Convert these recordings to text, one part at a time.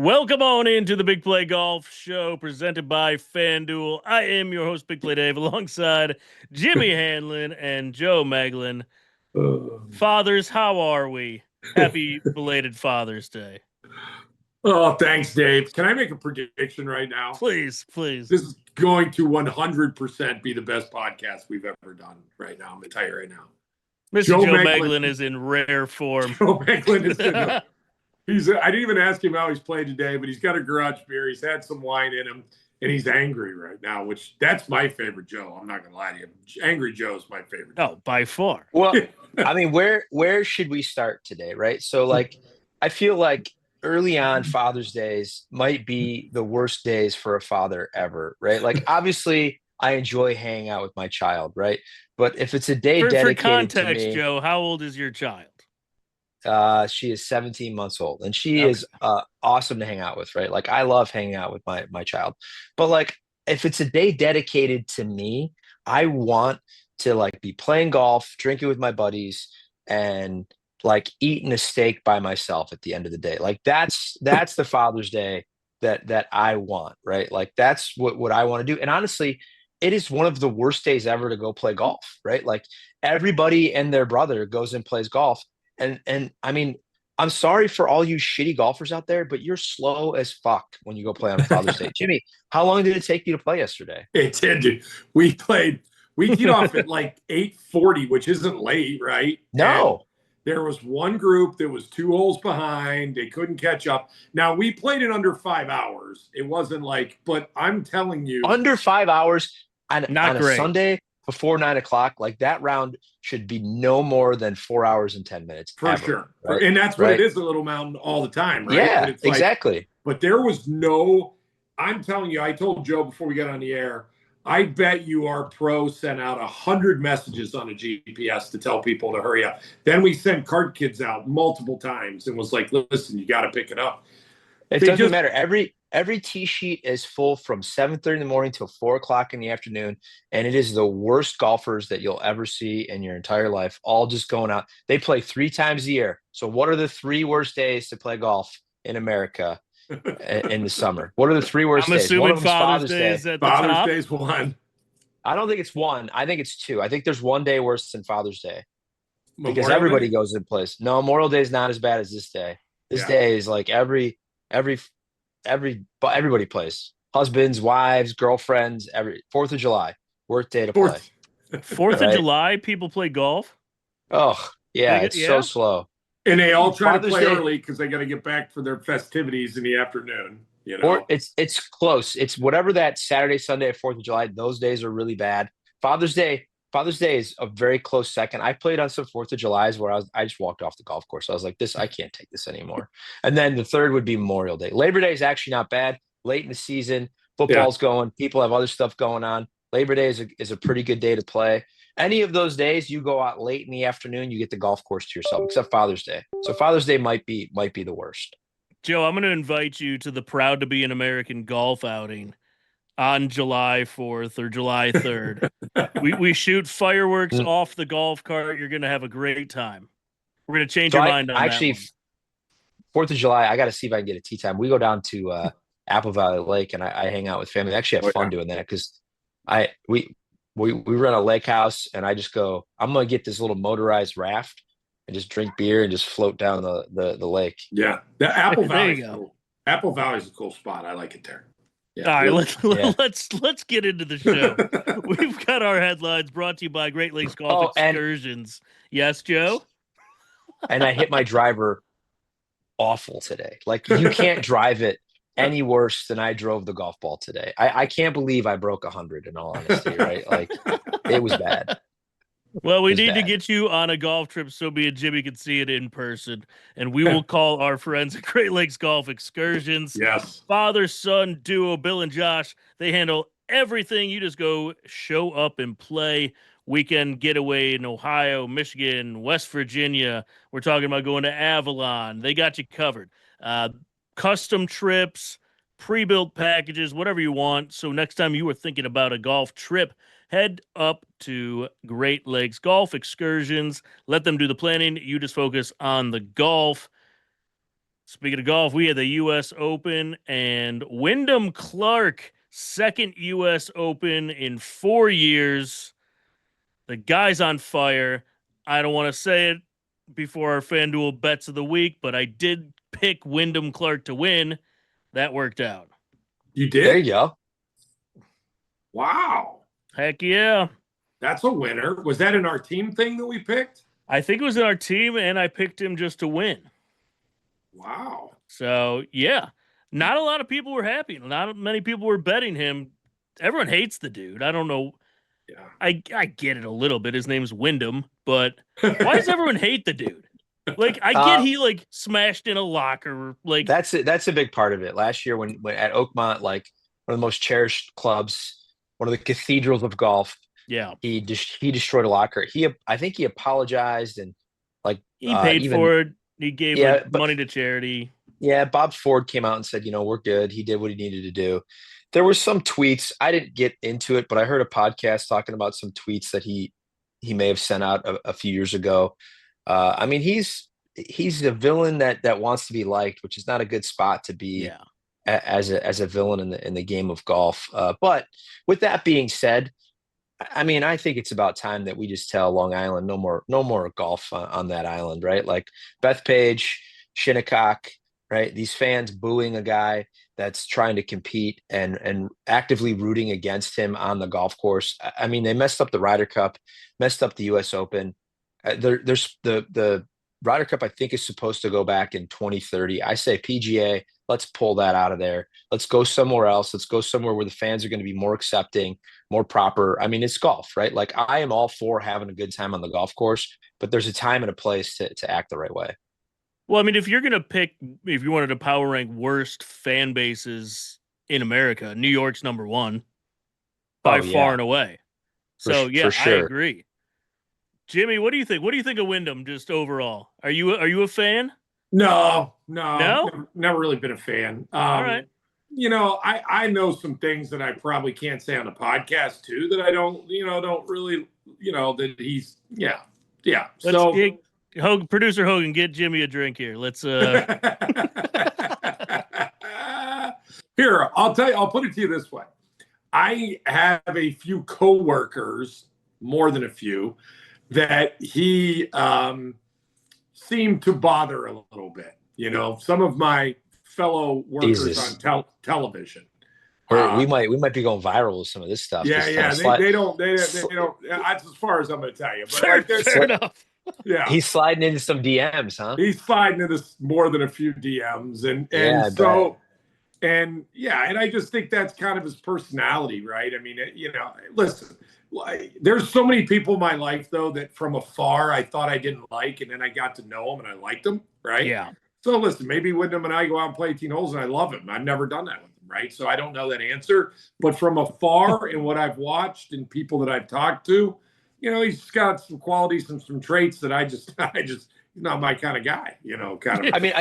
Welcome on into the Big Play Golf Show presented by FanDuel. I am your host, Big Play Dave, alongside Jimmy Hanlin and Joe Meglen. Fathers, how are we? Happy belated Father's Day. Oh, thanks, Dave. Can I make a prediction right now? Please, please. This is going to 100% be the best podcast we've ever done right now. I'm going to tell you right now. Mr. Joe Meglen is in rare form. Joe Meglen is I didn't even ask him how he's played today, but he's got a garage beer. He's had some wine in him, and he's angry right now, which that's my favorite Joe. I'm not going to lie to you. Angry Joe's my favorite. Oh, by far. Well, I mean, where should we start today, right? So, I feel like early on Father's Days might be the worst days for a father ever, right? Like, obviously, I enjoy hanging out with my child, right? But if it's a day dedicated for context, to me, Joe, how old is your child? She is 17 months old, and she is awesome to hang out with, right? Like, I love hanging out with my child. But if it's a day dedicated to me, I want to be playing golf, drinking with my buddies, and eating a steak by myself at the end of the day. That's the Father's Day that I want, right? That's what I want to do. And honestly, it is one of the worst days ever to go play golf, right? Everybody and their brother goes and plays golf. And I mean, I'm sorry for all you shitty golfers out there, but you're slow as fuck when you go play on Father's Day. Jimmy, how long did it take you to play yesterday? It did, dude. We get off at 8:40, which isn't late, right? No. And there was one group that was 2 holes behind. They couldn't catch up. Now, we played it under 5 hours. It wasn't but I'm telling you. Under 5 hours on a Sunday before 9 o'clock, that round should be no more than 4 hours and 10 minutes. For sure. Right? And that's what it is, a Little Mountain all the time, right? Yeah, exactly. But there was I'm telling you, I told Joe before we got on the air, I bet you our pro sent out 100 messages on a GPS to tell people to hurry up. Then we sent cart kids out multiple times and was like, listen, you got to pick it up. It doesn't matter. Every tee sheet is full from 7:30 in the morning till 4 o'clock in the afternoon. And it is the worst golfers that you'll ever see in your entire life, all just going out. They play 3 times a year. So what are the 3 worst days to play golf in America in the summer? What are the 3 worst days? I'm assuming Father's Day is at the top. Father's Day is one. I don't think it's one. I think it's 2. I think there's one day worse than Father's Day. Because Memorial everybody Day? goes and plays. No, Memorial Day is not as bad as this day. This day is everybody plays. Husbands, wives, girlfriends, 4th of July, work day to play. 4th of July, people play golf? Oh, yeah, it's so slow. And they all try Father's to play Day, early because they got to get back for their festivities in the afternoon. Or it's close. It's whatever that Saturday, Sunday, 4th of July. Those days are really bad. Father's Day is a very close second. I played on some 4th of July's where I just walked off the golf course. I was like, I can't take this anymore. And then the 3rd would be Memorial Day. Labor Day is actually not bad. Late in the season, football's going. People have other stuff going on. Labor Day is a pretty good day to play. Any of those days, you go out late in the afternoon, you get the golf course to yourself, except Father's Day. So Father's Day might be the worst. Joe, I'm going to invite you to the Proud to Be an American golf outing on July 4th or July 3rd. we shoot fireworks off the golf cart. You're going to have a great time. We're going to change your mind on actually, that one. 4th of July, I got to see if I can get a tee time. We go down to Apple Valley Lake, and I hang out with family. I actually have fun doing that because we run a lake house, and I just go, I'm going to get this little motorized raft and just drink beer and just float down the lake. Yeah. The Apple Valley. Cool. Apple Valley is a cool spot. I like it there. Yeah. All right, let's get into the show. We've got our headlines brought to you by Great Lakes Golf Excursions. Yes, Joe? And I hit my driver awful today. You can't drive it any worse than I drove the golf ball today. I can't believe I broke 100 in all honesty, right? It was bad. Well, we need to get you on a golf trip so me and Jimmy can see it in person. And we will call our friends at Great Lakes Golf Excursions. Yes. Father-son duo, Bill and Josh. They handle everything. You just go show up and play. Weekend getaway in Ohio, Michigan, West Virginia. We're talking about going to Avalon. They got you covered. Custom trips, pre-built packages, whatever you want. So next time you were thinking about a golf trip, head up to Great Lakes Golf Excursions. Let them do the planning. You just focus on the golf. Speaking of golf, we had the U.S. Open and Wyndham Clark, second U.S. Open in 4 years. The guy's on fire. I don't want to say it before our FanDuel bets of the week, but I did pick Wyndham Clark to win. That worked out. You did? There you go. Wow. Heck yeah. That's a winner. Was that in our team thing that we picked? I think it was in our team, and I picked him just to win. Wow. So, yeah. Not a lot of people were happy. Not many people were betting him. Everyone hates the dude. I don't know. Yeah. I get it a little bit. His name's Wyndham, but why does everyone hate the dude? Like, I get he like smashed in a locker. Like, that's it. That's a big part of it. Last year when at Oakmont, like one of the most cherished clubs, one of the cathedrals of golf, yeah, he destroyed a locker. I think he apologized and like he paid even for it. He gave but money to charity. yeah, Bob Ford came out and said, we're good. He did what he needed to do. There were some tweets. I didn't get into it, but I heard a podcast talking about some tweets that he may have sent out a few years ago. I mean, he's a villain that wants to be liked, which is not a good spot to be as a villain in the game of golf. But with that being said, I mean, I think it's about time that we just tell Long Island no more golf on that island, right? Like Bethpage, Shinnecock, right? These fans booing a guy that's trying to compete and actively rooting against him on the golf course. I mean, they messed up the Ryder Cup, messed up the U.S. Open. There's the Ryder Cup, I think, is supposed to go back in 2030. I say PGA, let's pull that out of there. Let's go somewhere else. Let's go somewhere where the fans are going to be more accepting, more proper. I mean, it's golf, right? Like, I am all for having a good time on the golf course, but there's a time and a place to act the right way. Well, I mean, if you're going to pick, if you wanted to power rank worst fan bases in America, New York's number one by far and away. So, for sure. I agree. Jimmy, what do you think? What do you think of Wyndham just overall? Are you a fan? No? Never really been a fan. All right. I know some things that I probably can't say on the podcast too, that I don't really, that he's, yeah. Producer Hogan, get Jimmy a drink here. Let's Here, I'll tell you, I'll put it to you this way. I have a few coworkers, more than a few, that he seemed to bother a little bit. Some of my fellow workers on television. We might be going viral with some of this stuff. Yeah. They don't. That's as far as I'm going to tell you. But fair enough. Yeah, he's sliding into some DMs, huh? He's sliding into more than a few DMs, and I just think that's kind of his personality, right? I mean, listen, there's so many people in my life though that from afar I thought I didn't like, and then I got to know them and I liked them, right? Yeah. So listen, maybe Wyndham and I go out and play 18 holes and I love him. I've never done that with him, right? So I don't know that answer, but from afar and what I've watched and people that I've talked to, he's got some qualities and some traits that I just he's not my kind of guy, kind of. I mean,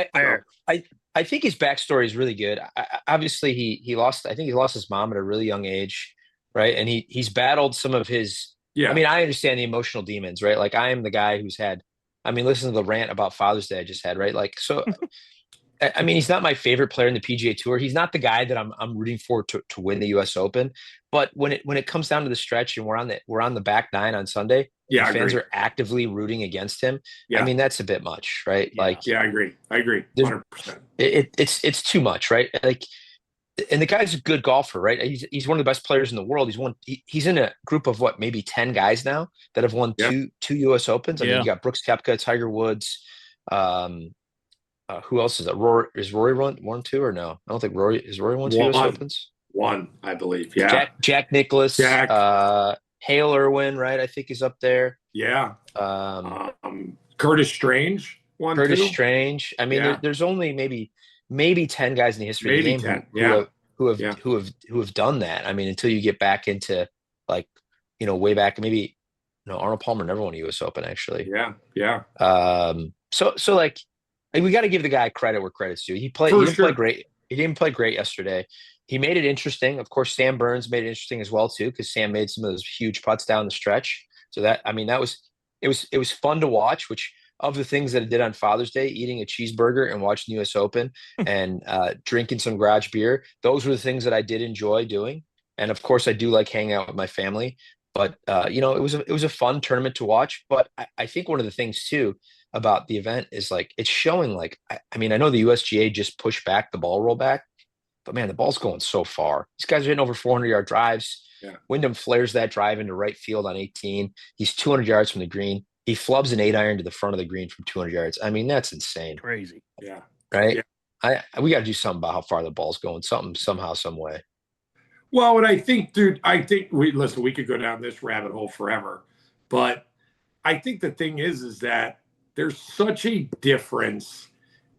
I think his backstory is really good. Obviously, he lost. I think he lost his mom at a really young age, right? And he's battled some of his. Yeah. I mean, I understand the emotional demons, right? Like, I am the guy who's had. I mean, listen to the rant about Father's Day I just had, right? Like, so. I mean, he's not my favorite player in the PGA Tour. He's not the guy that I'm rooting for to win the U.S. Open. But when it comes down to the stretch and we're on the back nine on Sunday, fans are actively rooting against him. Yeah. I mean, that's a bit much, right? Yeah. Like, I agree. 100%. It's too much, right? Like, and the guy's a good golfer, right? He's one of the best players in the world. He's in a group of what, maybe 10 guys now that have won two U.S. Opens. I mean, you got Brooks Koepka, Tiger Woods. Who else is that? Is Rory won two or no? I don't think Rory won two U.S. Opens. One, I believe. Yeah. Jack Nicklaus. Hale Irwin, right? I think is up there. Yeah. Curtis Strange won. Curtis Strange. I mean, there's only maybe 10 guys in the history of the game who have done that. I mean, until you get back into like, way back, maybe Arnold Palmer never won a U.S. Open actually. Yeah. So like. We got to give the guy credit where credit's due. He didn't play great. He didn't play great yesterday. He made it interesting. Of course, Sam Burns made it interesting as well too, because Sam made some of those huge putts down the stretch. So it was fun to watch. Which of the things that I did on Father's Day, eating a cheeseburger and watching the US Open and drinking some garage beer, those were the things that I did enjoy doing. And of course, I do like hanging out with my family. But it was a fun tournament to watch. But I think one of the things too about the event is like it's showing like I mean, I know the USGA just pushed back the ball rollback, but man, the ball's going so far. These guys are hitting over 400-yard drives. Yeah. Wyndham flares that drive into right field on 18. He's 200 yards from the green. He flubs an 8-iron to the front of the green from 200 yards. I mean, that's insane. Crazy. Yeah. Right? Yeah. We got to do something about how far the ball's going. Something, somehow, some way. Well, and I think, dude, we could go down this rabbit hole forever, but I think the thing is that there's such a difference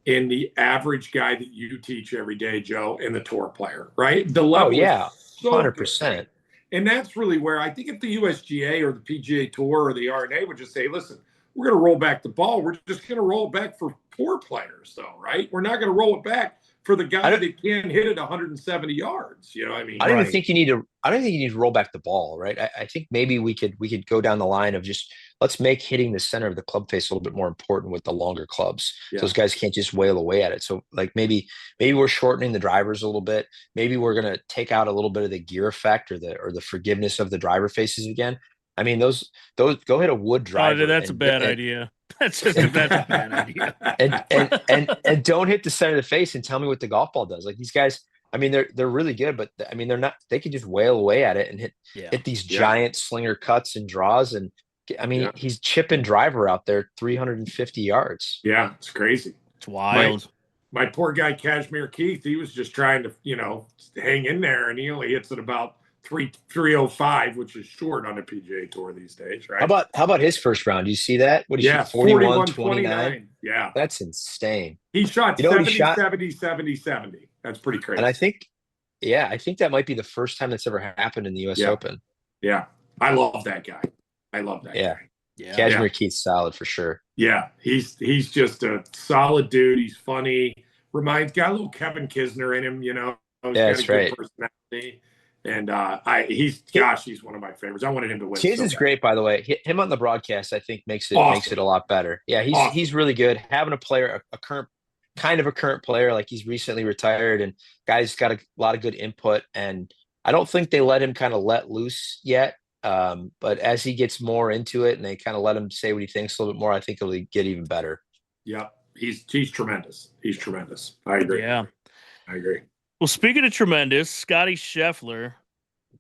in the average guy that you teach every day, Joe, and the tour player, right? The level, yeah, is so 100%. different. And that's really where I think if the USGA or the PGA Tour or the R&A would just say, listen, we're going to roll back the ball. We're just going to roll it back for tour players, though, right? We're not going to roll it back for the guy that can't hit it 170 yards. You know what I mean? I don't even think you need to roll back the ball, right? I think maybe we could go down the line of just let's make hitting the center of the club face a little bit more important with the longer clubs. Yeah. So those guys can't just wail away at it. So like maybe we're shortening the drivers a little bit. Maybe we're gonna take out a little bit of the gear effect or the forgiveness of the driver faces again. I mean, those go hit a wood driver. Oh, that's a bad idea. That's a bad idea. And don't hit the center of the face and tell me what the golf ball does. Like these guys, I mean, they're really good, but I mean, they're not. They can just wail away at it and hit these giant slinger cuts and draws. And I mean, he's chipping driver out there 350 yards. Yeah, it's crazy. It's wild. My poor guy, Kashmir Keith, he was just trying to, hang in there, and he only hits it about 305, which is short on the PGA Tour these days, right? How about his first round? Do you see that? What did he shoot? 41, 29? Yeah. That's insane. He shot 70. That's pretty crazy. And I think that might be the first time that's ever happened in the US Open. Yeah. I love that guy. Guy. Yeah. Kashmir Keith's solid for sure. Yeah. He's just a solid dude. He's funny. Got a little Kevin Kisner in him, He's got that's a good right. personality. And he's one of my favorients. I wanted him to win. Kiz is great, by the way. Him on the broadcast, I think, makes it a lot better. Yeah, he's really good. Having a player, a current player, like he's recently retired, and guy's got a lot of good input. And I don't think they let him kind of let loose yet. But as he gets more into it, and they kind of let him say what he thinks a little bit more, I think it'll get even better. Yeah, he's tremendous. He's tremendous. I agree. Yeah, I agree. Well, speaking of tremendous, Scotty Scheffler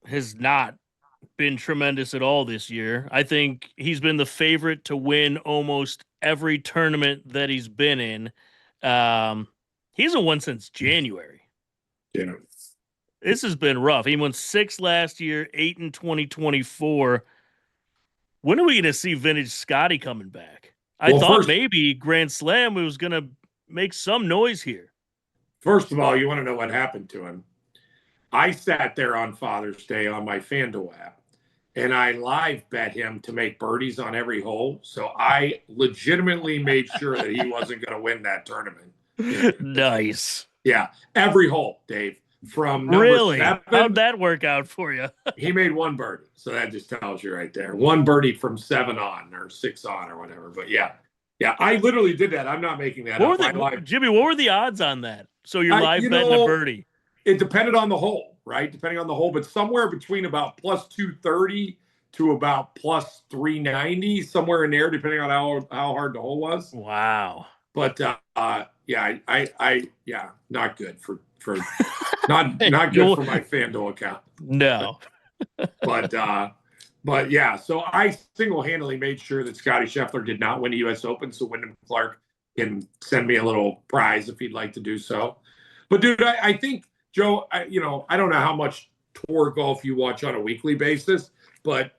has not been tremendous at all this year. I think he's been the favorite to win almost every tournament that he's been in. He hasn't won since January. Yeah. This has been rough. He won 6 last year, 8 in 2024. When are we going to see vintage Scotty coming back? I thought maybe Grand Slam was going to make some noise here. First of all, you want to know what happened to him. I sat there on Father's Day on my FanDuel app, and I live bet him to make birdies on every hole. So I legitimately made sure that he wasn't going to win that tournament. Nice. Yeah, every hole, Dave. From really? 7, how'd that work out for you? He made 1 birdie, so that just tells you right there. 1 birdie from 7 on or 6 on or whatever. But yeah, I literally did that. I'm not making that up. Jimmy, what were the odds on that? So you're live betting a birdie. It depended on the hole, right? Depending on the hole, but somewhere between about plus 230 to about plus 390, somewhere in there, depending on how hard the hole was. Wow. But not good for not good for my FanDuel account. No. But yeah, so I single-handedly made sure that Scotty Scheffler did not win the U.S. Open, so Wyndham Clark can send me a little prize if he'd like to do so. But dude, I think, Joe, I don't know how much tour golf you watch on a weekly basis, but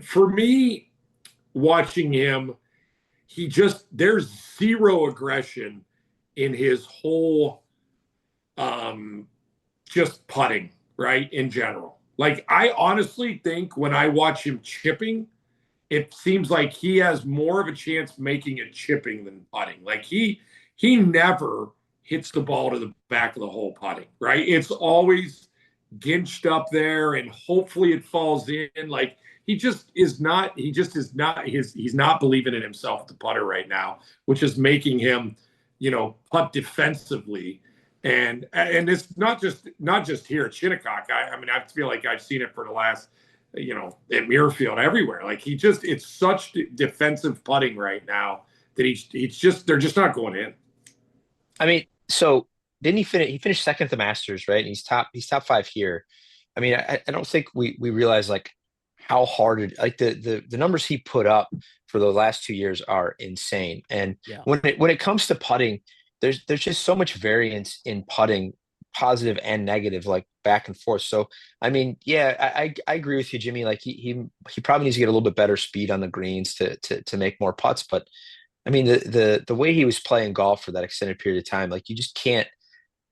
for me, watching him, there's zero aggression in his whole just putting, right, in general. Like, I honestly think when I watch him chipping, it seems like he has more of a chance making it chipping than putting. Like, he never hits the ball to the back of the hole putting, right? It's always ginched up there, and hopefully it falls in. Like he just is not. He just is not. He's not believing in himself, the putter right now, which is making him, putt defensively. And it's not just here at Shinnecock. I mean, I feel like I've seen it for the last, at Muirfield, everywhere. Like it's such defensive putting right now that they're just not going in. I mean, so didn't he finish? He finished second at the Masters, right? And he's top five here. I mean, I don't think we realize like how hard the numbers he put up for the last 2 years are insane. And when it comes to putting, there's just so much variance in putting, positive and negative, like back and forth. So I mean, I agree with you, Jimmy. Like he probably needs to get a little bit better speed on the greens to make more putts. But I mean, the way he was playing golf for that extended period of time, like you just can't.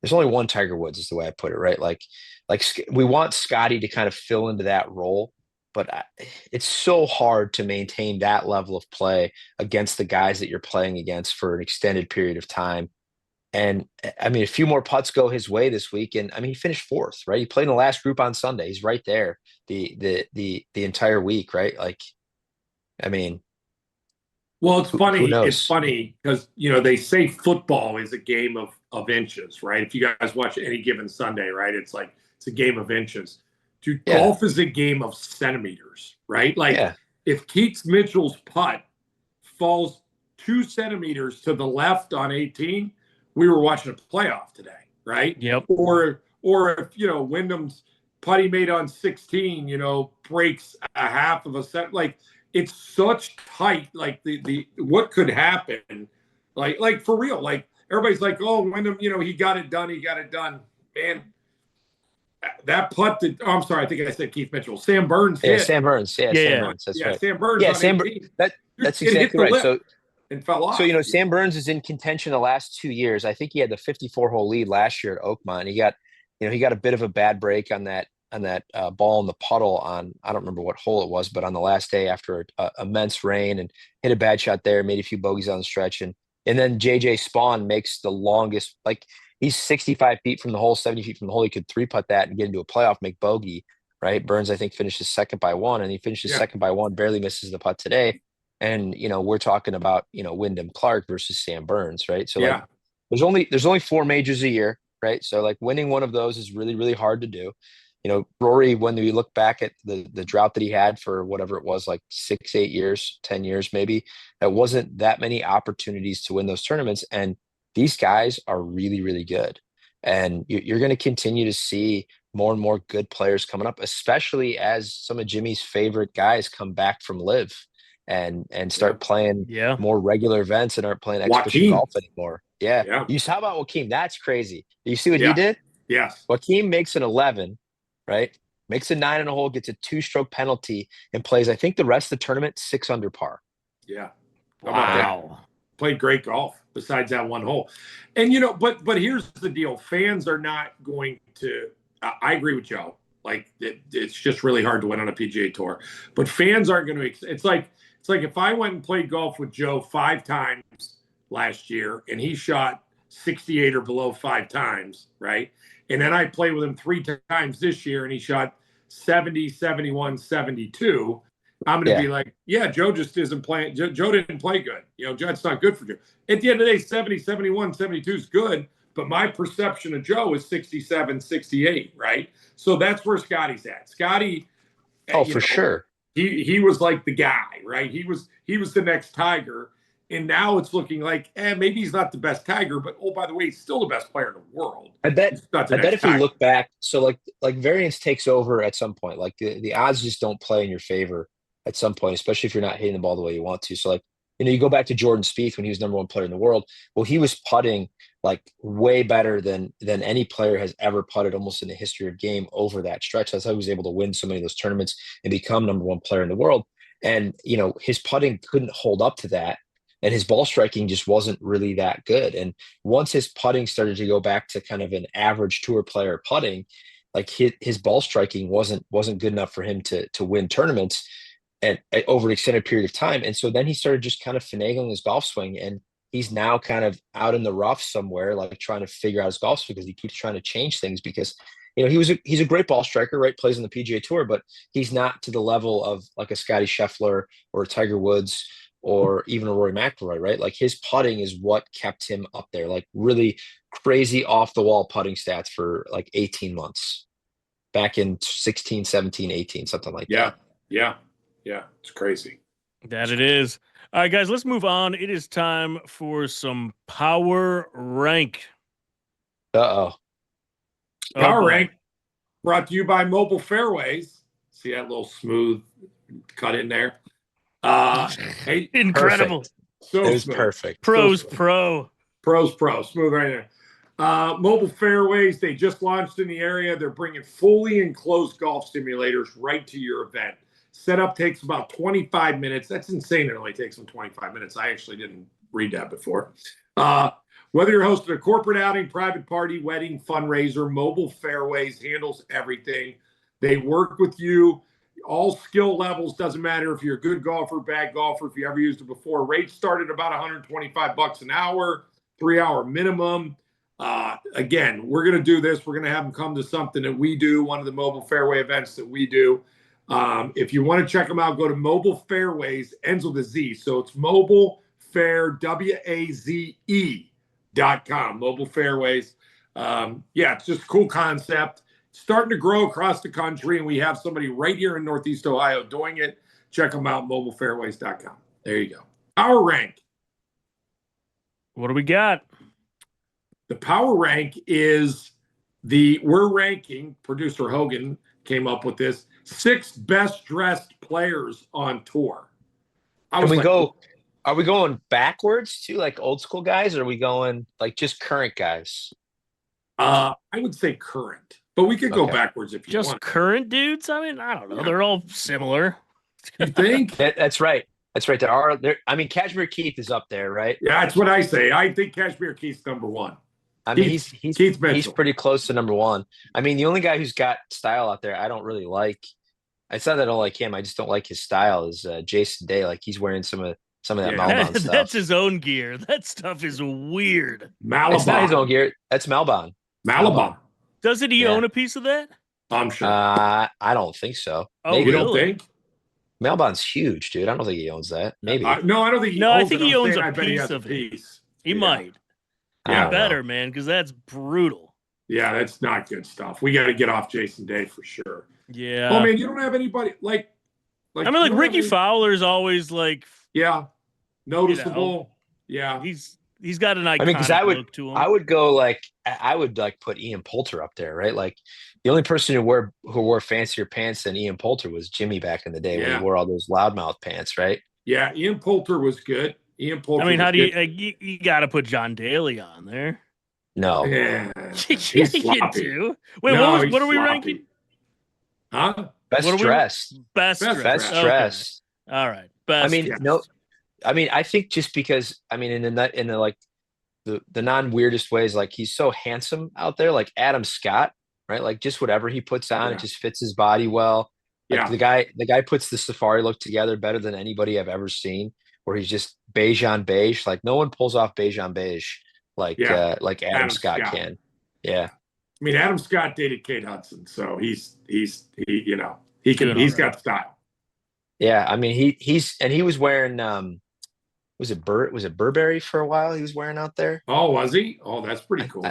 There's only one Tiger Woods, is the way I put it, right? Like we want Scotty to kind of fill into that role, but it's so hard to maintain that level of play against the guys that you're playing against for an extended period of time. And I mean, a few more putts go his way this week, and I mean, he finished fourth, right? He played in the last group on Sunday. He's right there the entire week, right? Like, I mean. Well, it's funny. Who knows? It's funny because they say football is a game of inches, right? If you guys watch any given Sunday, right, it's like it's a game of inches. Dude, golf is a game of centimeters, right? Like if Keith Mitchell's putt falls 2 centimeters to the left on 18, we were watching a playoff today, right? Yep. Or if Wyndham's putt he made on 16, breaks a half of a set, like. It's such tight, like the what could happen, like for real, like everybody's like, oh, Wyndham, he got it done, man. That putt that, I'm sorry, I think I said Keith Mitchell, Sam Burns hit. Sam Burns, Sam Burns, that's right. Sam Burns, that's exactly right. So and fell off. So Sam Burns is in contention the last 2 years. I think he had the 54-hole lead last year at Oakmont. He got a bit of a bad break on that ball in the puddle on, I don't remember what hole it was, but on the last day after immense rain, and hit a bad shot there, made a few bogeys on the stretch. And then JJ Spawn makes the longest, like he's 65 feet from the hole, 70 feet from the hole. He could 3-putt that and get into a playoff, make bogey, right? Burns, I think, finishes second by 1, and he finishes second by 1, barely misses the putt today. And, we're talking about, Wyndham Clark versus Sam Burns, right? So like, there's only 4 majors a year, right? So like winning one of those is really, really hard to do. Rory, when we look back at the drought that he had for whatever it was, like 6, 8 years, 10 years, maybe, that wasn't that many opportunities to win those tournaments. And these guys are really, really good. And you're going to continue to see more and more good players coming up, especially as some of Jimmy's favorite guys come back from LIV and start playing more regular events and aren't playing exhibition golf anymore. Yeah. You saw about Joaquin. That's crazy. You see what he did? Yes. Joaquin makes an 11. Right? Makes a 9 in a hole, gets a 2-stroke penalty, and plays, I think, the rest of the tournament 6 under par. Yeah. Wow. Played great golf besides that one hole. And, but here's the deal. Fans are not going to, I agree with Joe. Like, it's just really hard to win on a PGA Tour. But fans aren't going to, it's like if I went and played golf with Joe 5 times last year, and he shot 68 or below 5 times, right? And then I played with him 3 times this year, and he shot 70, 71, 72. I'm going to be like, Joe just isn't playing. Joe didn't play good. Joe's not good for Joe. At the end of the day, 70, 71, 72 is good, but my perception of Joe is 67, 68, right? So that's where Scotty's at. Scotty. For sure. He was like the guy, right? He was the next Tiger. And now it's looking like, maybe he's not the best Tiger, but by the way, he's still the best player in the world. I bet if you look back, so like variance takes over at some point. Like the odds just don't play in your favor at some point, especially if you're not hitting the ball the way you want to. So like, you go back to Jordan Spieth when he was #1 player in the world. Well, he was putting like way better than any player has ever putted almost in the history of game over that stretch. That's how he was able to win so many of those tournaments and become #1 player in the world. And, his putting couldn't hold up to that. And his ball striking just wasn't really that good. And once his putting started to go back to kind of an average tour player putting, like his ball striking wasn't good enough for him to win tournaments over an extended period of time. And so then he started just kind of finagling his golf swing, and he's now kind of out in the rough somewhere, like trying to figure out his golf swing because he keeps trying to change things because he's a great ball striker, right? Plays on the PGA Tour, but he's not to the level of like a Scotty Scheffler or a Tiger Woods or even a Rory McIlroy, right? Like his putting is what kept him up there, like really crazy off the wall putting stats for like 18 months back in 16, 17, 18, something like that. Yeah. It's crazy. That it is. All right, guys, let's move on. It is time for some power rank. Uh-oh. Power rank brought to you by Mobile Fairways. See that little smooth cut in there? Hey, incredible. So it was smooth. Perfect. Pros so pro. Smooth right there. Mobile Fairways, they just launched in the area. They're bringing fully enclosed golf simulators right to your event. Setup takes about 25 minutes. That's insane. It only takes them 25 minutes. I actually didn't read that before. Whether you're hosting a corporate outing, private party, wedding, fundraiser, Mobile Fairways handles everything. They work with you. All skill levels, doesn't matter if you're a good golfer, bad golfer, if you ever used it before. Rates start at about $125 an hour, 3-hour minimum. Again, we're going to do this. We're going to have them come to something that we do, one of the Mobile Fairway events that we do. If you want to check them out, go to Mobile Fairways, ends with a Z. So it's mobilefairwaze.com. Mobile Fairways. It's just a cool concept. Starting to grow across the country, and we have somebody right here in Northeast Ohio doing it. Check them out, mobilefairways.com. There you go. Power rank. What do we got? The power rank is we're ranking, producer Hogan came up with this, 6 best dressed players on tour. Are we going backwards to like old school guys, or are we going like just current guys? I would say current, but we could go backwards if you want. Just current dudes? I mean, I don't know. Yeah. They're all similar. You think? That's right. That's right. I mean, Kashmir Keith is up there, right? Yeah, that's what I say. I think Kashmir Keith's number 1. I mean, he's pretty close to number 1. I mean, the only guy who's got style out there I don't really like. It's not that I don't like him. I just don't like his style. Is Jason Day? Like he's wearing some of that Malbon stuff. That's his own gear. That stuff is weird. Malbon. It's not his own gear. That's Malbon. Doesn't he own a piece of that? I'm sure. I don't think so. Oh, you don't think? Malbon's huge, dude. I don't think he owns that. Maybe. No, I don't think. I think he owns a piece of it. He might. Yeah, better, man, because that's brutal. Yeah, that's not good stuff. We got to get off Jason Day for sure. Yeah. Oh man, you don't have anybody like. I mean, like Ricky Fowler's always like. Yeah, noticeable. Yeah, he's got an iconic look to him. I would put Ian Poulter up there, right? Like the only person who wore fancier pants than Ian Poulter was Jimmy back in the day when he wore all those loudmouth pants, right? Yeah, Ian Poulter was good. I mean, how do you got to put John Daly on there? No. Yeah. You do. Wait, what are we ranking? Huh? Best dressed. Best dressed. Okay. All right. Best. I mean, no. I mean, I think just because in the like the non-weirdest ways, like he's so handsome out there, like Adam Scott, right? Like just whatever he puts on, it just fits his body well. Like the guy puts the safari look together better than anybody I've ever seen, where he's just beige on beige. Like no one pulls off beige on beige like Adam Scott can. Yeah. I mean, Adam Scott dated Kate Hudson, so he's got style. Yeah, I mean he was wearing was it Burberry for a while he was wearing out there? Oh, was he? Oh, that's pretty cool.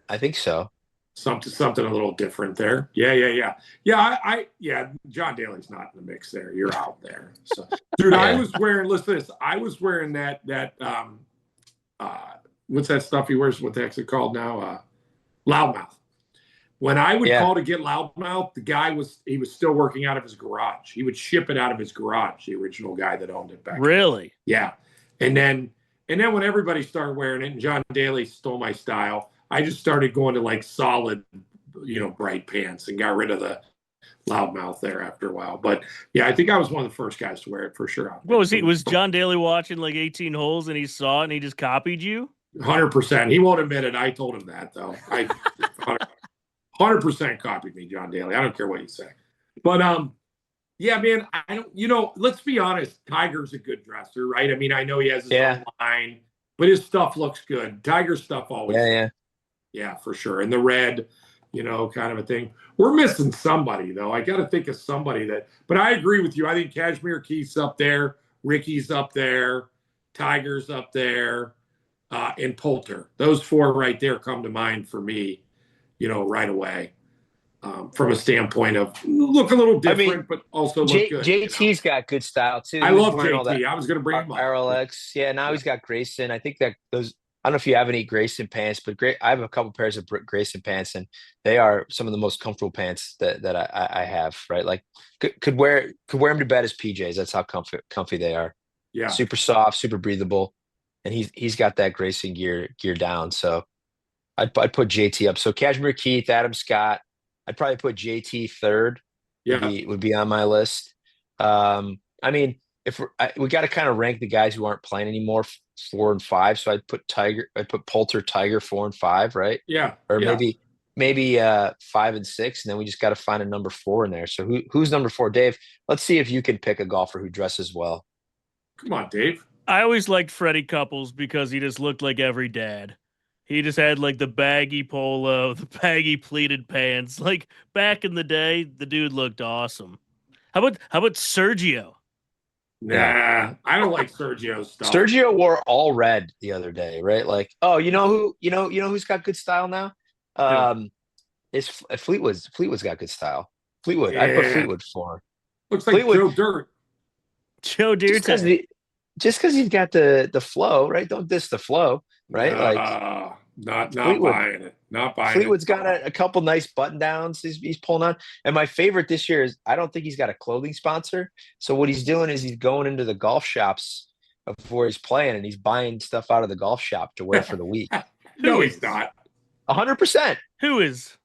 I think so. Something a little different there. Yeah. John Daly's not in the mix there. You're out there. So, dude, I was wearing. Listen to this. I was wearing that. What's that stuff he wears? What the heck's it called now? Loudmouth. When I would call to get Loudmouth, the guy was still working out of his garage. He would ship it out of his garage. The original guy that owned it back. Really? Yeah. And then when everybody started wearing it, and John Daly stole my style, I just started going to like solid, bright pants and got rid of the Loudmouth there after a while. But yeah, I think I was one of the first guys to wear it for sure. What was he? Was John Daly watching like 18 holes and he saw it and he just copied you? 100%. He won't admit it. I told him that though. 100% copied me, John Daly. I don't care what you say. But yeah, man, I don't. Let's be honest. Tiger's a good dresser, right? I mean, I know he has his own line, but his stuff looks good. Tiger's stuff always. Yeah. Yeah, for sure. And the red, kind of a thing. We're missing somebody, though. I got to think of somebody but I agree with you. I think Kashmir Keith's up there, Ricky's up there, Tiger's up there, and Poulter. Those four right there come to mind for me, right away. From a standpoint of look a little different, but also look good. JT's got good style too. I love JT. I was going to bring him up. RLX. Yeah, now he's got Grayson. I think that those. I don't know if you have any Grayson pants, but I have a couple pairs of Grayson pants, and they are some of the most comfortable pants that I have. Right, like could wear them to bed as PJs. That's how comfy they are. Yeah, super soft, super breathable, and he's got that Grayson gear down. So I'd put JT up. So Kashmir Keith, Adam Scott. I'd probably put JT third. Yeah, would be on my list. I mean, if we got to kind of rank the guys who aren't playing anymore, 4 and 5. So I'd put Poulter, Tiger 4 and 5, right? Yeah, or maybe 5 and 6, and then we just got to find a number 4 in there. So who's number 4, Dave? Let's see if you can pick a golfer who dresses well. Come on, Dave. I always liked Freddie Couples because he just looked like every dad. He just had like the baggy polo, the baggy pleated pants. Like back in the day, the dude looked awesome. How about Sergio? Nah, I don't like Sergio's stuff. Sergio wore all red the other day, right? Like, oh, you know who's got good style now? It's Fleetwood's got good style. Fleetwood. Yeah. I put Fleetwood 4. Looks like Fleetwood. Joe Dirt. Joe Dirt. Just because he's got the flow, right? Don't diss the flow, right? Not buying it. Not buying Fleetwood's it. got a couple nice button downs he's pulling on. And my favorite this year is I don't think he's got a clothing sponsor. So what he's doing is he's going into the golf shops before he's playing and he's buying stuff out of the golf shop to wear for the week. No, he's not. 100%. Who is?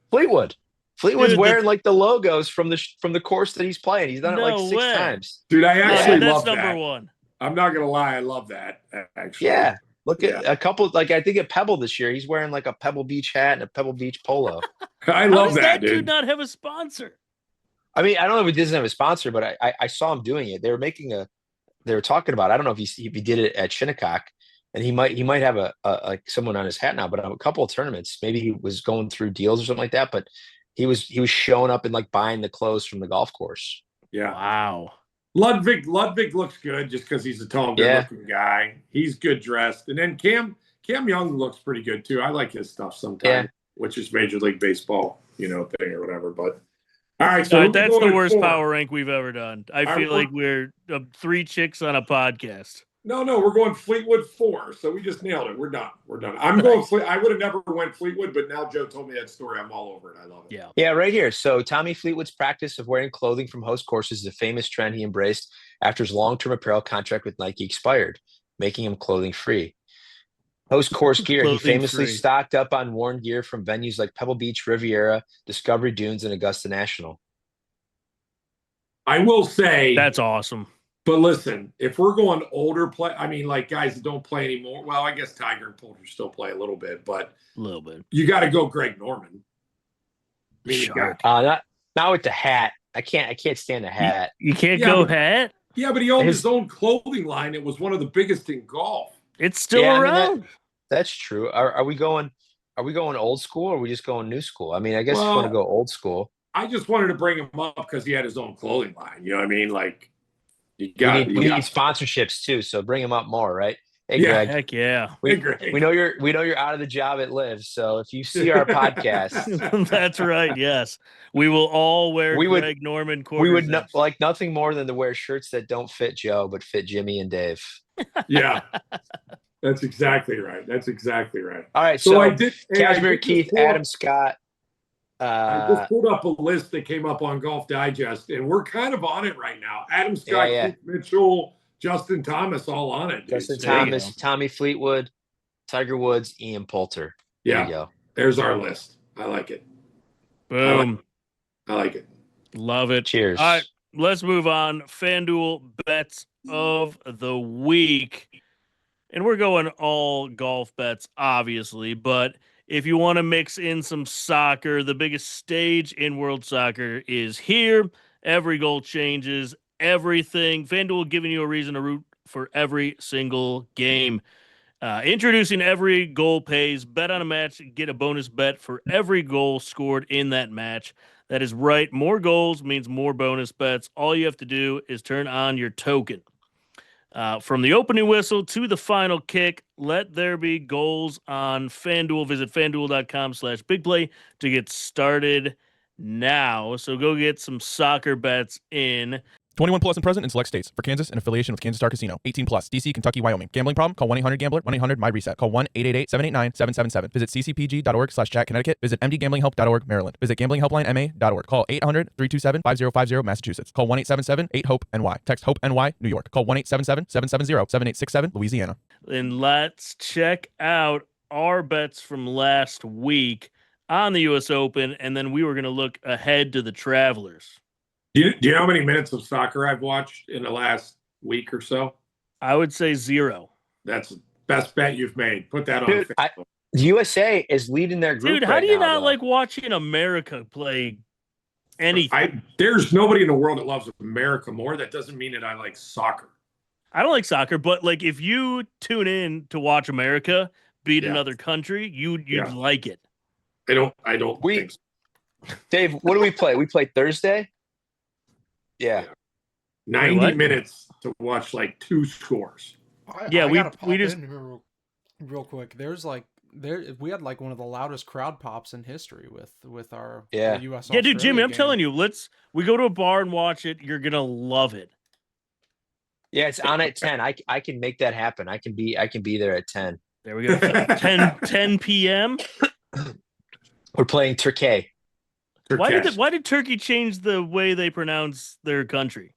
Fleetwood. Fleetwood's wearing like the logos from the course that he's playing. He's done it like 6 times. Dude, I actually love that's that. number 1. I'm not gonna lie, I love that actually. Yeah. Look at a couple, like I think at Pebble this year, he's wearing like a Pebble Beach hat and a Pebble Beach polo. I love that, dude. Dude not have a sponsor? I mean, I don't know if he doesn't have a sponsor, but I saw him doing it. They were talking about, I don't know if he did it at Shinnecock, and he might have a like someone on his hat now, but a couple of tournaments, maybe he was going through deals or something like that, but he was showing up and like buying the clothes from the golf course. Yeah. Wow. Ludwig looks good just because he's a tall, good-looking guy. He's good dressed. And then Cam Young looks pretty good too. I like his stuff sometimes, which is Major League Baseball, thing or whatever. But all right, so that's the worst power rank we've ever done. I feel like we're 3 chicks on a podcast. No, we're going Fleetwood 4. So we just nailed it. We're done. I'm going I would have never went Fleetwood, but now Joe told me that story. I'm all over it. I love it. Yeah, right here. So Tommy Fleetwood's practice of wearing clothing from host courses is a famous trend he embraced after his long-term apparel contract with Nike expired, making him clothing free. Host course gear, he famously stocked up on worn gear from venues like Pebble Beach, Riviera, Discovery Dunes, and Augusta National. I will say that's awesome. But listen, if we're going older like guys that don't play anymore, well, I guess Tiger and Poulter still play a little bit, but you got to go Greg Norman. Not with the hat. I can't stand the hat. You can't go hat? Yeah, but he owned his own clothing line. It was one of the biggest in golf. It's still around. That's true. Are we going old school or are we just going new school? I mean, I guess you want to go old school. I just wanted to bring him up because he had his own clothing line. You know what I mean? Like, we need sponsorships too, so bring him up more, right? Hey, Greg. Heck yeah. We know you're out of the job at Live, so if you see our podcast, that's right. Yes, we will all wear Greg Norman quarter. We would like nothing more than to wear shirts that don't fit Joe but fit Jimmy and Dave. Yeah, that's exactly right. All right, so I did Kashmir Keith, Adam Scott. I just pulled up a list that came up on Golf Digest, and we're kind of on it right now. Adam Scott, Keith Mitchell, Justin Thomas, all on it. Justin Thomas, Tommy Fleetwood, Tiger Woods, Ian Poulter. There you go. There's our list. I like it. Boom. I like it. Love it. Cheers. All right, let's move on. FanDuel bets of the week. And we're going all golf bets, obviously, but if you want to mix in some soccer, the biggest stage in world soccer is here. Every goal changes everything. FanDuel giving you a reason to root for every single game. Introducing every goal pays. Bet on a match, get a bonus bet for every goal scored in that match. That is right. More goals means more bonus bets. All you have to do is turn on your token. From the opening whistle to the final kick, let there be goals on FanDuel. Visit fanduel.com/bigplay to get started now. So go get some soccer bets in. 21 plus and present in select states. For Kansas, in affiliation with Kansas Star Casino. 18 plus. DC, Kentucky, Wyoming. Gambling problem? Call 1-800-GAMBLER. 1-800-MY-RESET. Call 1-888-789-777. Visit ccpg.org/chat, Connecticut. Visit mdgamblinghelp.org, Maryland. Visit gamblinghelplinema.org. Call 800-327-5050, Massachusetts. Call 1-877-8-HOPE-NY. Text HOPE-NY, New York. Call 1-877-770-7867, Louisiana. And let's check out our bets from last week on the U.S. Open, and then we were going to look ahead to the Travelers. Do you know how many minutes of soccer I've watched in the last week or so? I would say 0. That's the best bet you've made. Put that on Dude, Facebook. the USA is leading their group. Dude, how right do you now, not though. like watching America play anything? There's nobody in the world that loves America more. That doesn't mean that I like soccer. I don't like soccer, but like if you tune in to watch America beat another country, you'd like it. I don't think so. Dave, what do we play? We play Thursday? Yeah. 90 minutes to watch like 2 scores. We just in real quick. We had like one of the loudest crowd pops in history with our US. Yeah, dude, Jimmy, I'm game. telling you, we go to a bar and watch it. You're gonna love it. Yeah, it's on at 10. I can make that happen. I can be there at 10. There we go. 10 p.m. We're playing Turkey. Why did Turkey change the way they pronounce their country?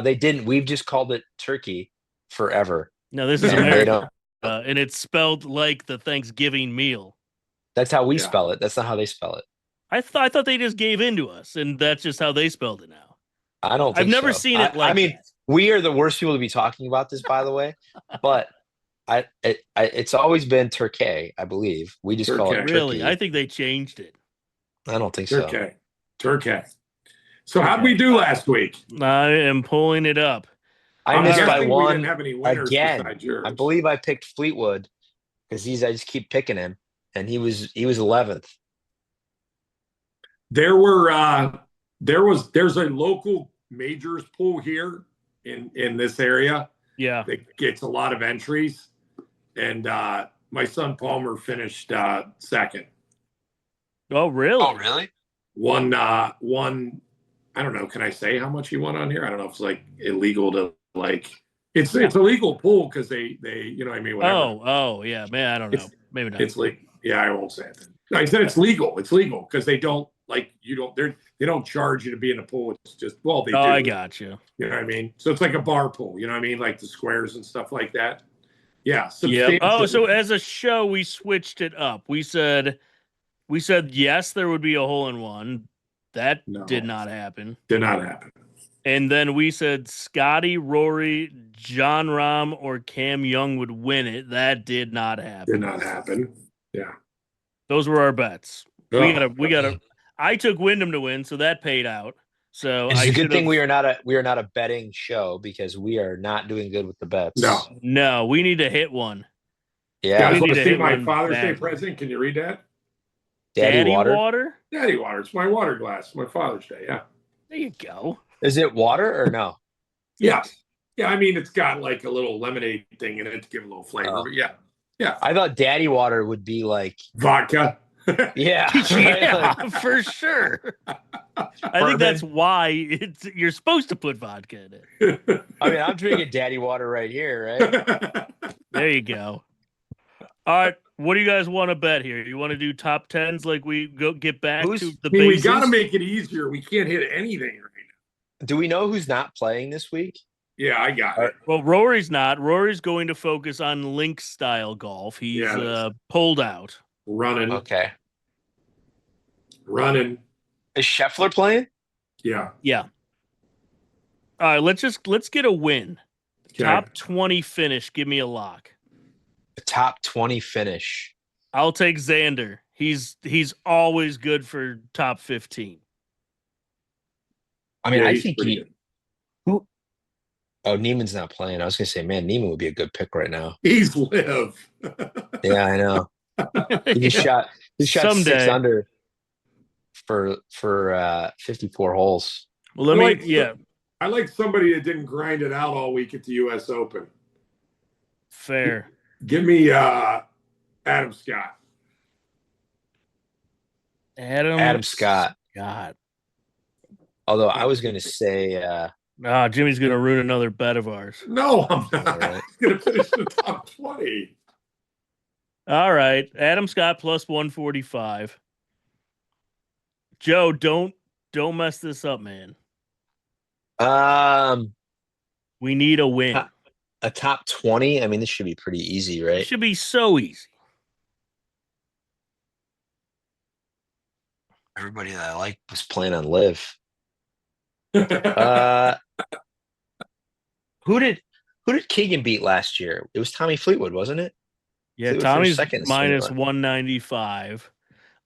They didn't. We've just called it Turkey forever. No, this is America, and it's spelled like the Thanksgiving meal. That's how we spell it. That's not how they spell it. I thought they just gave in to us, and that's just how they spelled it now. I don't. I've never seen it like. I mean, we are the worst people to be talking about this, by the way. But it's always been Turkey, I believe. We just call it Turkey. Really, I think they changed it. I don't think so. Turkey. So how'd we do last week? I am pulling it up. I missed by we one didn't have any winners again. besides yours. I believe I picked Fleetwood because I just keep picking him, and he was 11th. There's a local majors pool here in this area. Yeah, that gets a lot of entries, and my son Palmer finished second. Oh, really? Oh, really? Won. I don't know. Can I say how much he won on here? I don't know if it's like illegal to like. It's a legal pool because they you know what I mean. Whatever. Oh yeah, man. I don't know. Maybe not. It's like I won't say it. I said it's legal. It's legal because they don't like they don't charge you to be in a pool. It's just they do. I got you. You know what I mean? So it's like a bar pool. You know what I mean? Like the squares and stuff like that. Yeah. Yeah. Oh, so as a show, we switched it up. We said yes, there would be a hole in one. That did not happen. Did not happen. And then we said Scotty, Rory, John Rahm, or Cam Young would win it. That did not happen. Did not happen. Yeah. Those were our bets. We gotta. I took Wyndham to win, so that paid out. So it's a good thing we are not a betting show because we are not doing good with the bets. No, we need to hit one. Yeah, I want to see my Father's Day present. Can you read that? Daddy water? Daddy water. It's my water glass. My Father's Day. Yeah. There you go. Is it water or no? Yeah. Yeah. I mean, it's got like a little lemonade thing in it to give a little flavor. But yeah. Yeah. I thought daddy water would be like vodka. Yeah. Yeah, for sure. I think that's why you're supposed to put vodka in it. I mean, I'm drinking daddy water right here, right? There you go. All right. What do you guys want to bet here? You want to do top tens like we get back to the bases? We got to make it easier. We can't hit anything right now. Do we know who's not playing this week? Yeah, I got it. Well, Rory's not. Rory's going to focus on link style golf. He's pulled out. Running. Okay. Running. Is Scheffler playing? Yeah. Yeah. All right, let's get a win. Okay. Top 20 finish. Give me a lock. A top 20 finish. I'll take Xander. He's always good for top 15. I mean, I think Oh, Neiman's not playing. I was gonna say, man, Neiman would be a good pick right now. He's live. Yeah, I know. He just Yeah. shot. He shot six Someday. under for 54 holes. Well, let I me. like Yeah, I like somebody that didn't grind it out all week at the U.S. Open. fair. Give me Adam Scott. Adam Scott. God. Although I was gonna say, Jimmy's gonna ruin another bet of ours. No, I'm not. all right. He's going to finish in the top 20. All right, Adam Scott plus 145. Joe, don't mess this up, man. We need a win. A top 20. I mean, this should be pretty easy, It right? should be so easy. Everybody that I like was playing on live. Who did Keegan beat last year? It was Tommy Fleetwood, wasn't it? Yeah, Fleetwood Tommy's finished second in minus Swingline. 195.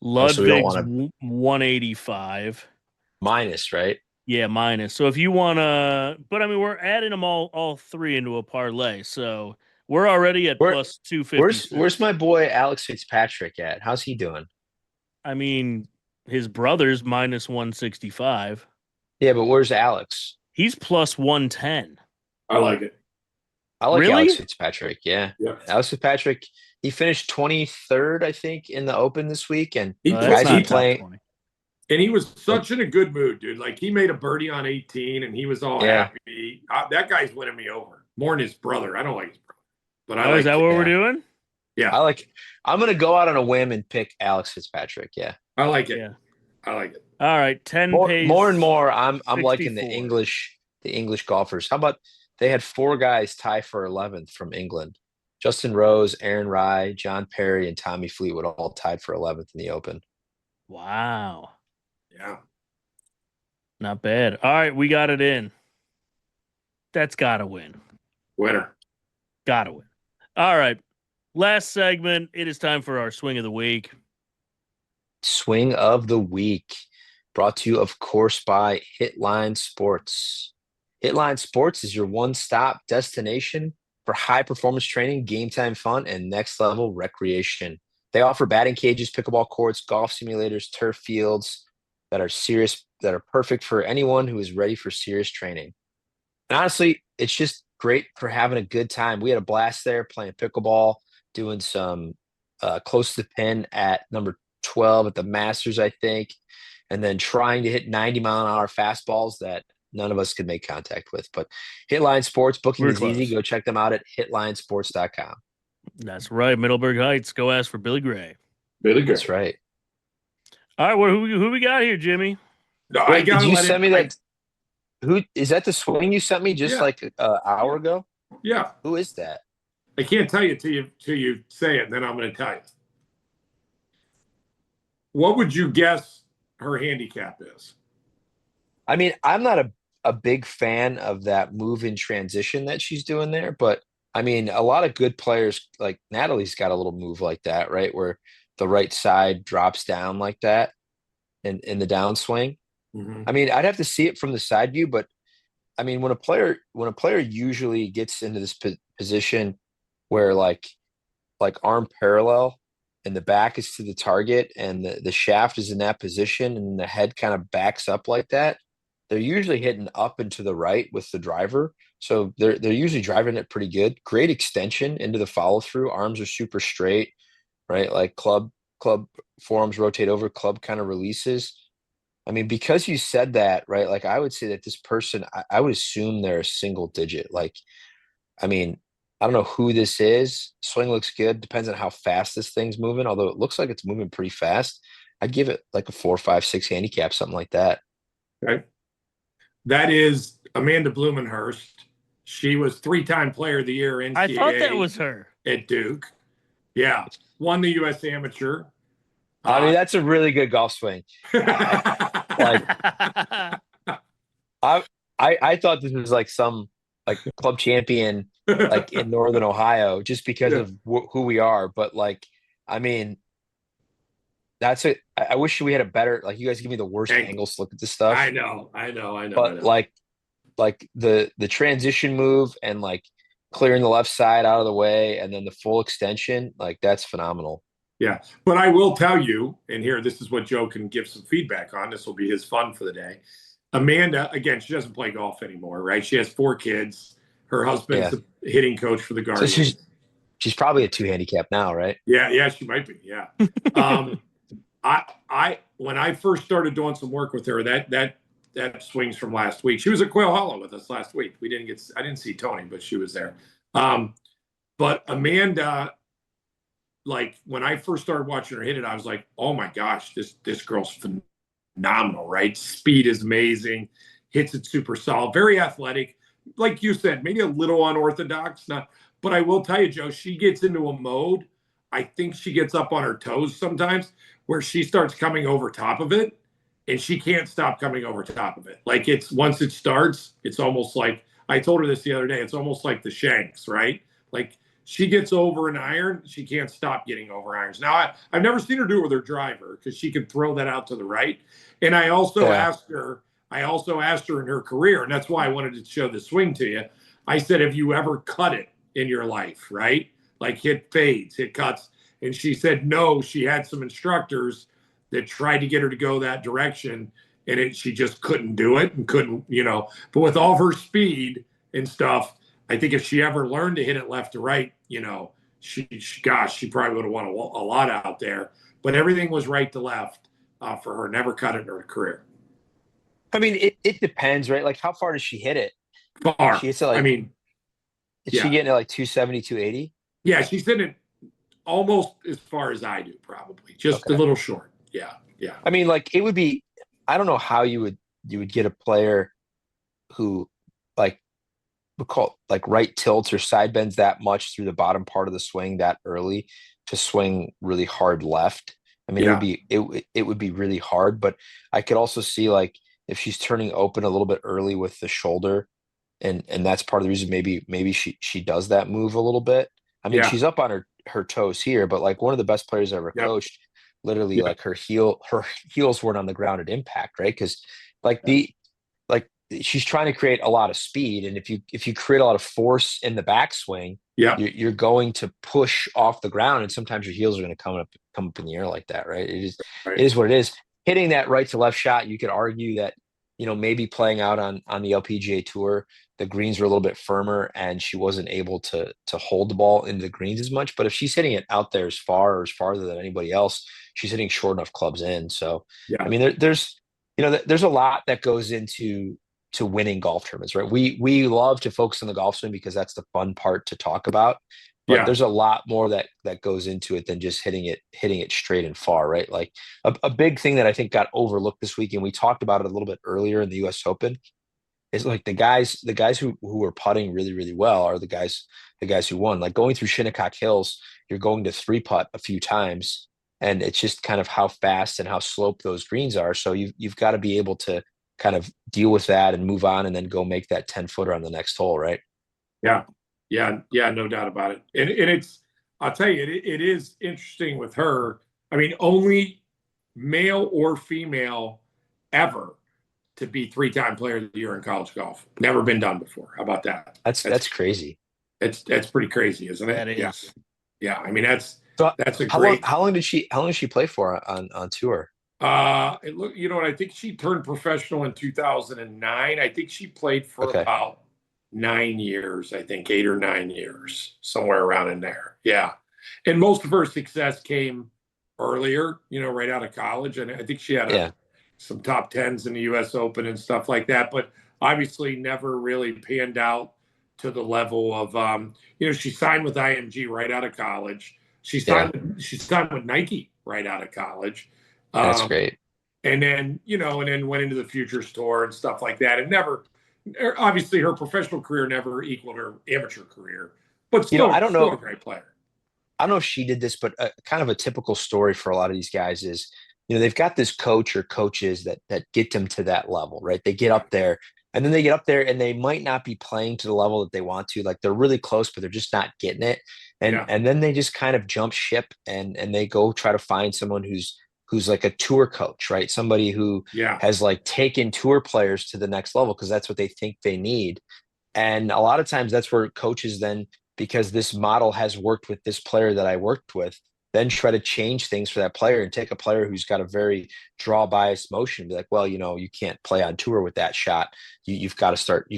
Oh, so we don't Ludwig's wanna- 185. Minus, right? Yeah, minus. So if you want to, but I mean, we're adding them all three into a parlay. So we're already at Where- plus 250. Where's my boy Alex Fitzpatrick at? How's he doing? I mean, his brother's minus 165. Yeah, but where's Alex? He's plus 110. I like it. I like Really? Alex Fitzpatrick. Yeah. Yeah. Alex Fitzpatrick, he finished 23rd, I think, in the Open this week. And He, That's guys not he top playing- 20. and he was such in a good mood, dude. Like, he made a birdie on 18, and he was all Yeah. happy. That guy's winning me over. More than his brother. I don't like his brother. But I Oh, like is that what we're yeah. doing? I'm gonna go out on a whim and pick Alex Fitzpatrick. Yeah. I like it. Yeah. I like it. All right, 10 pays. More and more, I'm liking the 64. English golfers. How about they had 4 guys tie for 11th from England? Justin Rose, Aaron Rai, John Perry, and Tommy Fleetwood all tied for 11th in the Open. Wow. Yeah. Not bad. All right, we got it in. That's got to win. Winner. Got to win. All right. Last segment. It is time for our swing of the week. Swing of the week, brought to you, of course, by Hitline Sports. Hitline Sports is your one-stop destination for high-performance training, game-time fun, and next-level recreation. They offer batting cages, pickleball courts, golf simulators, turf fields that are perfect for anyone who is ready for serious training. And honestly, it's just great for having a good time. We had a blast there playing pickleball, doing some close to the pin at number 12 at the Masters, I think, and then trying to hit 90-mile-an-hour fastballs that none of us could make contact with. But Hitline Sports, booking We're is easy. close. Go check them out at hitlinesports.com. That's right. Middleburg Heights. Go ask for Billy Gray. Really good. That's right. All right, well, who we got here, Jimmy? No, Wait, gotta did you let send him- me that? Who is that? The swing you sent me just Yeah. like an hour ago? Yeah. Who is that? I can't tell you till you say it, then I'm going to tell you. What would you guess her handicap is? I mean, I'm not a big fan of that move in transition that she's doing there, but I mean, a lot of good players, like Natalie's got a little move like that, right? Where the right side drops down like that in the downswing. Mm-hmm. I mean, I'd have to see it from the side view, but I mean, when a player usually gets into this position where like arm parallel and the back is to the target and the shaft is in that position and the head kind of backs up like that, they're usually hitting up and to the right with the driver. So they're usually driving it pretty good. Great extension into the follow through. Arms are super straight, right? Like club forearms rotate over, club kind of releases. I mean, because you said that, right? Like I would say that this person, I would assume they're a single digit. Like, I mean, I don't know who this is. Swing looks good. Depends on how fast this thing's moving. Although it looks like it's moving pretty fast. I'd give it like a 4, 5, 6 handicap, something like that. Okay. That is Amanda Blumenherst. She was 3-time player of the year NCAA I thought that was her. at Duke. Yeah. Won the U.S. Amateur. I mean, that's a really good golf swing. Like, I thought this was like some like club champion like in Northern Ohio just because of who we are. But like, I mean, that's it. I wish we had a better, like you guys give me the worst angles to look at this stuff. I know. But like like the transition move and like clearing the left side out of the way and then the full extension, like that's phenomenal. Yeah. But I will tell you, and here, this is what Joe can give some feedback on. This will be his fun for the day. Amanda, again, she doesn't play golf anymore, right? She has 4 kids. Her husband's Yeah. the hitting coach for the So Guardians. she's probably a 2 handicap now, right? Yeah, she might be. Yeah. I when I first started doing some work with her, that swings from last week. She was at Quail Hollow with us last week. I didn't see Tony, but she was there. But Amanda, like when I first started watching her hit it, I was like, oh my gosh, this girl's phenomenal, right? Speed is amazing, hits it super solid, very athletic. Like you said, maybe a little unorthodox, but I will tell you, Joe, she gets into a mode. I think she gets up on her toes sometimes where she starts coming over top of it and she can't stop coming over top of it. Like once it starts, it's almost like, I told her this the other day, it's almost like the Shanks, right? Like she gets over an iron, she can't stop getting over irons. Now, I've never seen her do it with her driver because she could throw that out to the right. And I also asked her in her career, and that's why I wanted to show the swing to you. I said, have you ever cut it in your life, right? Like hit fades, hit cuts. And she said, no, she had some instructors that tried to get her to go that direction. And she just couldn't do it and couldn't, but with all her speed and stuff, I think if she ever learned to hit it left to right, she probably would have won a lot out there. But everything was right to left for her. Never cut it in her career. I mean, it depends, right? Like how far does she hit it? Far. She hits it like, I mean, is she getting it like 270, 280? Yeah, she's hitting it almost as far as I do, probably. Just a little short. Yeah. I mean, like it would be, I don't know how you would get a player who like we call like right tilts or side bends that much through the bottom part of the swing that early to swing really hard left. I mean, it would be really hard, but I could also see like if she's turning open a little bit early with the shoulder, and that's part of the reason maybe she does that move a little bit. I mean, she's up on her toes here, but like one of the best players I ever coached, literally like her heels weren't on the ground at impact, right? Because like she's trying to create a lot of speed, and if you create a lot of force in the backswing, you're going to push off the ground, and sometimes your heels are going to come up in the air like that, right? It is what it is. Hitting that right to left shot, you could argue that maybe playing out on the LPGA Tour, the greens were a little bit firmer, and she wasn't able to hold the ball into the greens as much. But if she's hitting it out there as far or as farther than anybody else, she's hitting short enough clubs in. So I mean, there's a lot that goes into winning golf tournaments, right? We love to focus on the golf swing because that's the fun part to talk about. But there's a lot more that goes into it than just hitting it straight and far, right? Like a big thing that I think got overlooked this week, and we talked about it a little bit earlier in the US Open, is like the guys who were putting really, really well are the guys who won. Like going through Shinnecock Hills, you're going to 3-putt a few times, and it's just kind of how fast and how sloped those greens are. So you've got to be able to kind of deal with that and move on and then go make that 10-footer on the next hole, right? Yeah, no doubt about it. And it's, I'll tell you, it is interesting with her. I mean, only male or female ever to be 3-time player of the year in college golf. Never been done before. How about that? That's crazy. That's pretty crazy, isn't it? That is. Yeah. I mean, that's a how great. How long did she play for on tour? I think she turned professional in 2009. I think she played for about 9 years, I think 8 or 9 years, somewhere around in there. Yeah. And most of her success came earlier, right out of college. And I think she had some top 10s in the US Open and stuff like that, but obviously never really panned out to the level of, she signed with IMG right out of college. She signed with Nike right out of college. That's great. And then, went into the Futures Tour and stuff like that. And never, obviously her professional career never equaled her amateur career, but still, I don't know, a great player. I don't know if she did this, but kind of a typical story for a lot of these guys is, they've got this coach or coaches that get them to that level, right? They get up there and then they get up there and they might not be playing to the level that they want to. Like they're really close, but they're just not getting it. And then they just kind of jump ship and they go try to find someone who's who's like a tour coach, right? Somebody who has like taken tour players to the next level because that's what they think they need. And a lot of times that's where coaches then, because this model has worked with this player that I worked with, then try to change things for that player and take a player who's got a very draw bias motion and be like, well, you can't play on tour with that shot. You've got to start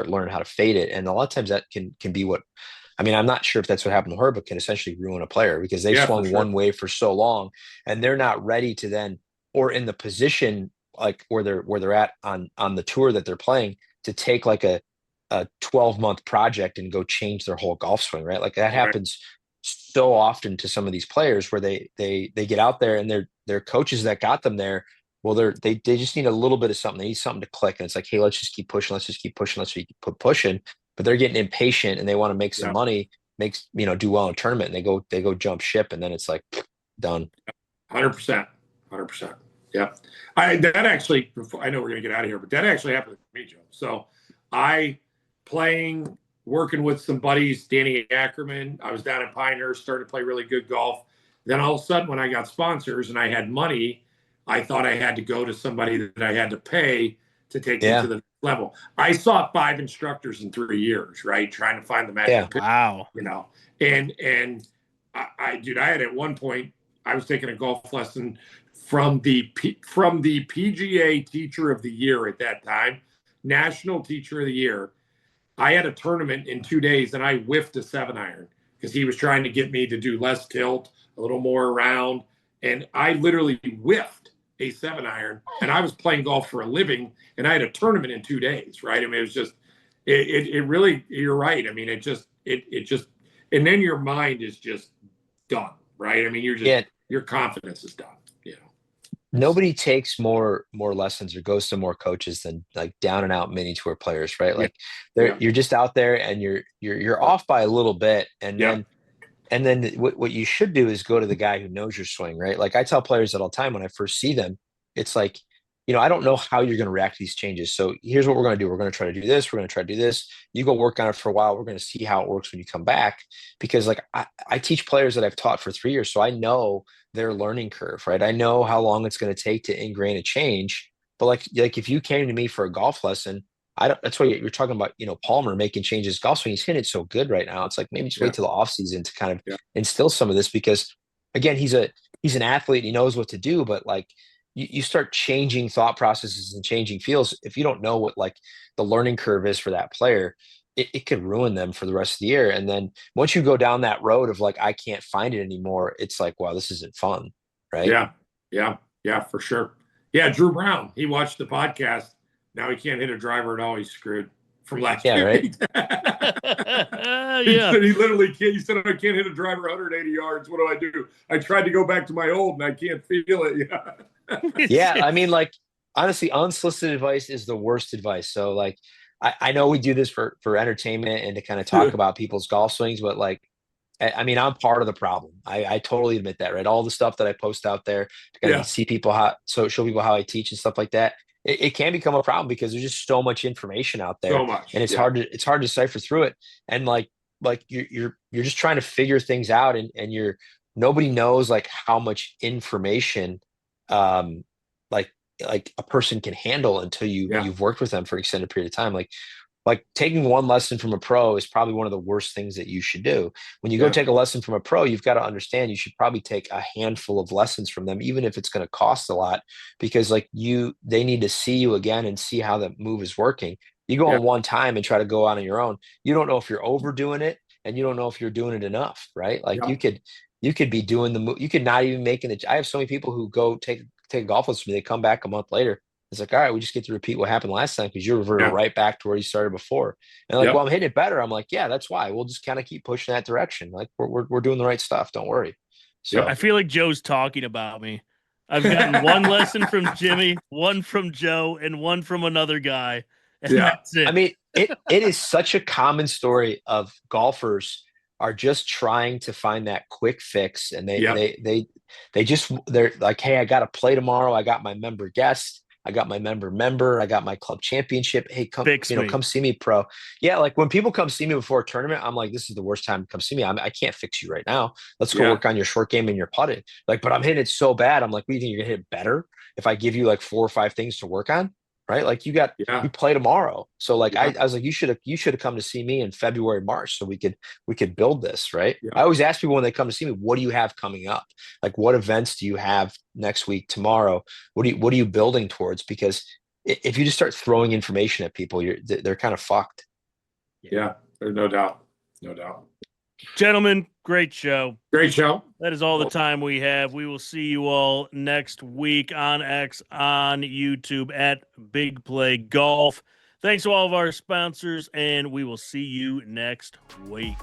learning how to fade it. And a lot of times that can be what, I mean, I'm not sure if that's what happened to her, but can essentially ruin a player because they swung one way for so long and they're not ready to then, or in the position like where they're at on the tour that they're playing, to take like a 12-month project and go change their whole golf swing, right? Like that happens so often to some of these players where they get out there and they're coaches that got them there. Well, they just need a little bit of something. They need something to click. And it's like, hey, let's just keep pushing. Let's just keep pushing. Let's keep pushing. But they're getting impatient and they want to make some money, do well in a tournament. And they go jump ship. And then it's like done. 100%. Yeah. That actually, I know we're going to get out of here, but that actually happened to me, Joe. So working with some buddies, Danny Ackerman. I was down at Pinehurst, started to play really good golf. Then all of a sudden, when I got sponsors and I had money, I thought I had to go to somebody that I had to pay to take me to the level. I saw 5 instructors in 3 years, right? Trying to find the magic. Yeah. Wow. And I had at one point, I was taking a golf lesson from the PGA Teacher of the Year at that time, National Teacher of the Year. I had a tournament in 2 days and I whiffed a 7-iron because he was trying to get me to do less tilt, a little more around. And I literally whiffed a 7-iron and I was playing golf for a living and I had a tournament in 2 days, right? I mean, it was just, it really, you're right. I mean, it just, and then your mind is just done, right? I mean, your confidence is done. Nobody takes more lessons or goes to more coaches than like down and out mini tour players, right? Like you're just out there and you're off by a little bit. And then what you should do is go to the guy who knows your swing, right? Like I tell players that all the time when I first see them, it's like, I don't know how you're going to react to these changes. So here's what we're going to do. We're going to try to do this. We're going to try to do this. You go work on it for a while. We're going to see how it works when you come back. Because like I teach players that I've taught for 3 years. So I know their learning curve, right? I know how long it's going to take to ingrain a change. But like if you came to me for a golf lesson, that's why you're talking about, Palmer making changes golf swing. He's hitting it so good right now. It's like maybe just wait till the off season to kind of instill some of this because again, he's an athlete. He knows what to do, but like you start changing thought processes and changing feels. If you don't know what like the learning curve is for that player, it could ruin them for the rest of the year. And then once you go down that road of like, I can't find it anymore. It's like, wow, this isn't fun. Right. Yeah, for sure. Yeah. Drew Brown, he watched the podcast. Now he can't hit a driver at all. He's screwed from last year. Right. He said he literally can't. He said, I can't hit a driver 180 yards. What do I do? I tried to go back to my old and I can't feel it. Yeah. I mean, like, honestly, unsolicited advice is the worst advice. So like, I know we do this for entertainment and to kind of talk about people's golf swings, but like, I mean, I'm part of the problem. I totally admit that, right? All the stuff that I post out there to kind of see people show people how I teach and stuff like that. It can become a problem because there's just so much information out there, and it's hard to decipher through it. And like you're just trying to figure things out, and nobody knows like how much information, like a person can handle until you've worked with them for an extended period of time. Like taking one lesson from a pro is probably one of the worst things that you should do. When you go take a lesson from a pro, you've got to understand you should probably take a handful of lessons from them, even if it's going to cost a lot, because like they need to see you again and see how the move is working. You go on one time and try to go out on your own. You don't know if you're overdoing it and you don't know if you're doing it enough, right? Like you could be doing the move. You could not even making it. I have so many people who go take a golf lesson from me. They come back a month later. It's like, all right, we just get to repeat what happened last time because you reverted right back to where you started before. And like, well, I'm hitting it better. I'm like, yeah, that's why. We'll just kind of keep pushing that direction. Like we're doing the right stuff. Don't worry. So I feel like Joe's talking about me. I've gotten one lesson from Jimmy, one from Joe, and one from another guy. And that's it. I mean, it is such a common story of golfers are just trying to find that quick fix. And they're like, hey, I got to play tomorrow. I got my member guest. I got my member. I got my club championship. Hey, come, Fix me. come see me, pro. Yeah, like when people come see me before a tournament, I'm like, this is the worst time to come see me. I can't fix you right now. Let's go work on your short game and your putting. Like, but I'm hitting it so bad. I'm like, what do you think, you're gonna hit it better if I give you like 4 or 5 things to work on? Right? Like you play tomorrow. So like I was like, you should have come to see me in February, March, so we could build this, right? Yeah. I always ask people when they come to see me, what do you have coming up? Like what events do you have next week, tomorrow? What are you building towards? Because if you just start throwing information at people, they're kind of fucked. Yeah, there's no doubt. No doubt. Gentlemen, great show. Great show. That is all the time we have. We will see you all next week on X, on YouTube at Big Play Golf. Thanks to all of our sponsors, and we will see you next week.